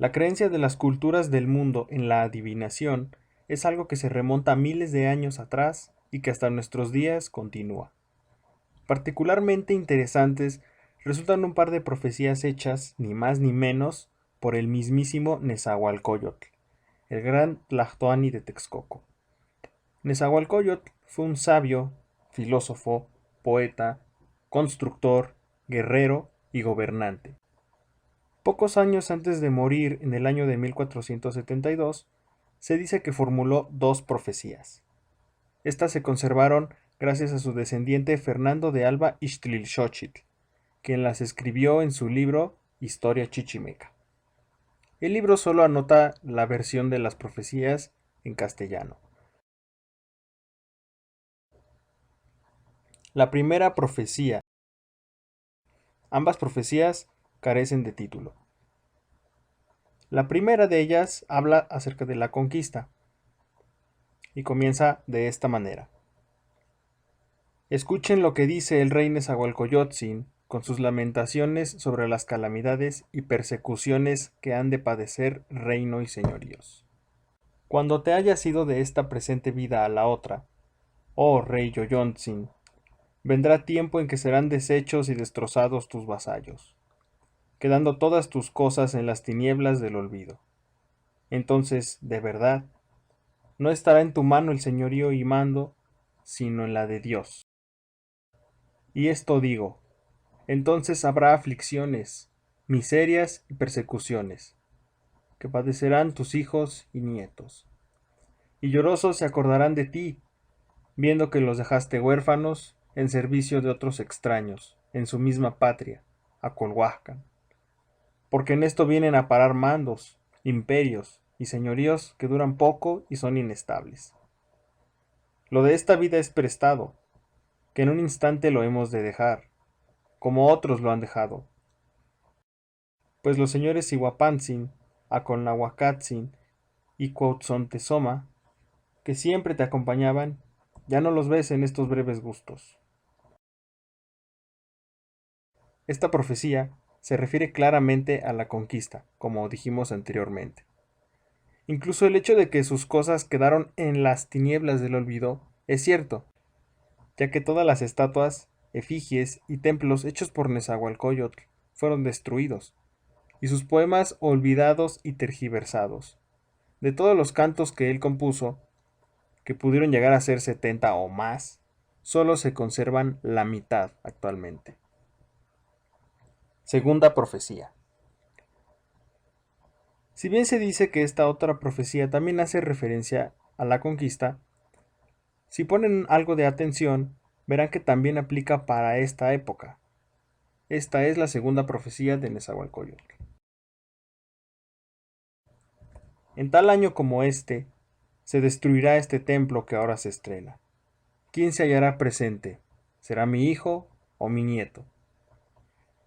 La creencia de las culturas del mundo en la adivinación es algo que se remonta a miles de años atrás y que hasta nuestros días continúa. Particularmente interesantes resultan un par de profecías hechas, ni más ni menos, por el mismísimo Nezahualcóyotl, el gran Tlatoani de Texcoco. Nezahualcóyotl fue un sabio, filósofo, poeta, constructor, guerrero y gobernante. Pocos años antes de morir, en el año de 1472, se dice que formuló dos profecías. Estas se conservaron gracias a su descendiente Fernando de Alba Ixtlilxóchitl, quien las escribió en su libro Historia Chichimeca. El libro solo anota la versión de las profecías en castellano. La primera profecía. Ambas profecías carecen de título. La primera de ellas habla acerca de la conquista y comienza de esta manera. Escuchen lo que dice el rey Nezahualcóyotl con sus lamentaciones sobre las calamidades y persecuciones que han de padecer reino y señoríos. Cuando te hayas ido de esta presente vida a la otra, oh rey Yoyontzin, vendrá tiempo en que serán deshechos y destrozados tus vasallos, quedando todas tus cosas en las tinieblas del olvido. Entonces, de verdad, no estará en tu mano el señorío y mando, sino en la de Dios. Y esto digo, entonces habrá aflicciones, miserias y persecuciones, que padecerán tus hijos y nietos. Y llorosos se acordarán de ti, viendo que los dejaste huérfanos en servicio de otros extraños, en su misma patria, Acolhuacan. Porque en esto vienen a parar mandos, imperios y señoríos que duran poco y son inestables. Lo de esta vida es prestado, que en un instante lo hemos de dejar, como otros lo han dejado. Pues los señores Iguapantzin, Acolnahuacatzin y Cuautzontezoma, que siempre te acompañaban, ya no los ves en estos breves gustos. Esta profecía se refiere claramente a la conquista, como dijimos anteriormente. Incluso el hecho de que sus cosas quedaron en las tinieblas del olvido es cierto, ya que todas las estatuas, efigies y templos hechos por Nezahualcóyotl fueron destruidos, y sus poemas olvidados y tergiversados. De todos los cantos que él compuso, que pudieron llegar a ser 70 o más, solo se conservan la mitad actualmente. Segunda profecía. Si bien se dice que esta otra profecía también hace referencia a la conquista, si ponen algo de atención, verán que también aplica para esta época. Esta es la segunda profecía de Nezahualcóyotl. En tal año como este, se destruirá este templo que ahora se estrena. ¿Quién se hallará presente? ¿Será mi hijo o mi nieto?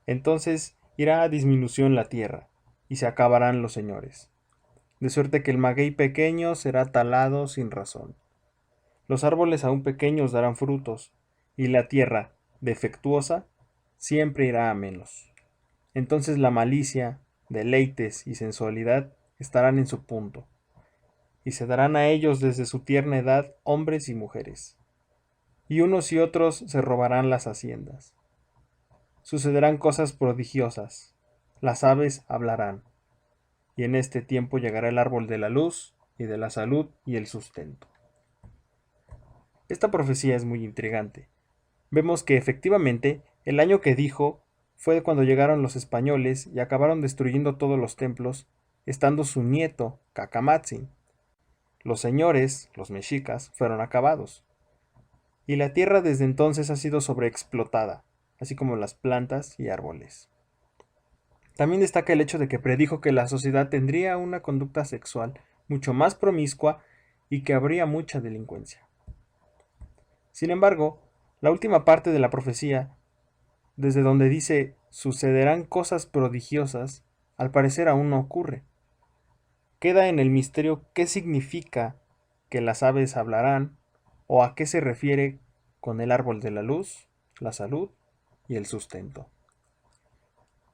Entonces irá a disminución la tierra, y se acabarán los señores. De suerte que el maguey pequeño será talado sin razón. Los árboles aún pequeños darán frutos, y la tierra, defectuosa, siempre irá a menos. Entonces la malicia, deleites y sensualidad estarán en su punto, y se darán a ellos desde su tierna edad hombres y mujeres. Y unos y otros se robarán las haciendas. Sucederán cosas prodigiosas, las aves hablarán, y en este tiempo llegará el árbol de la luz y de la salud y el sustento. Esta profecía es muy intrigante. Vemos que efectivamente el año que dijo fue cuando llegaron los españoles y acabaron destruyendo todos los templos, estando su nieto, Cacamatzin. Los señores, los mexicas, fueron acabados. Y la tierra desde entonces ha sido sobreexplotada, así como las plantas y árboles. También destaca el hecho de que predijo que la sociedad tendría una conducta sexual mucho más promiscua y que habría mucha delincuencia. Sin embargo, la última parte de la profecía, desde donde dice sucederán cosas prodigiosas, al parecer aún no ocurre. Queda en el misterio qué significa que las aves hablarán o a qué se refiere con el árbol de la luz, la salud y el sustento.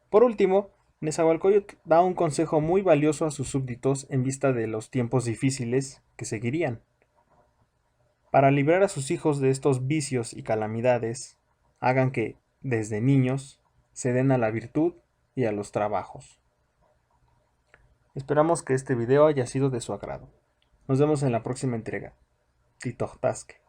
Por último, Nezahualcóyotl da un consejo muy valioso a sus súbditos en vista de los tiempos difíciles que seguirían. Para librar a sus hijos de estos vicios y calamidades, hagan que, desde niños, se den a la virtud y a los trabajos. Esperamos que este video haya sido de su agrado. Nos vemos en la próxima entrega. Titohtasque.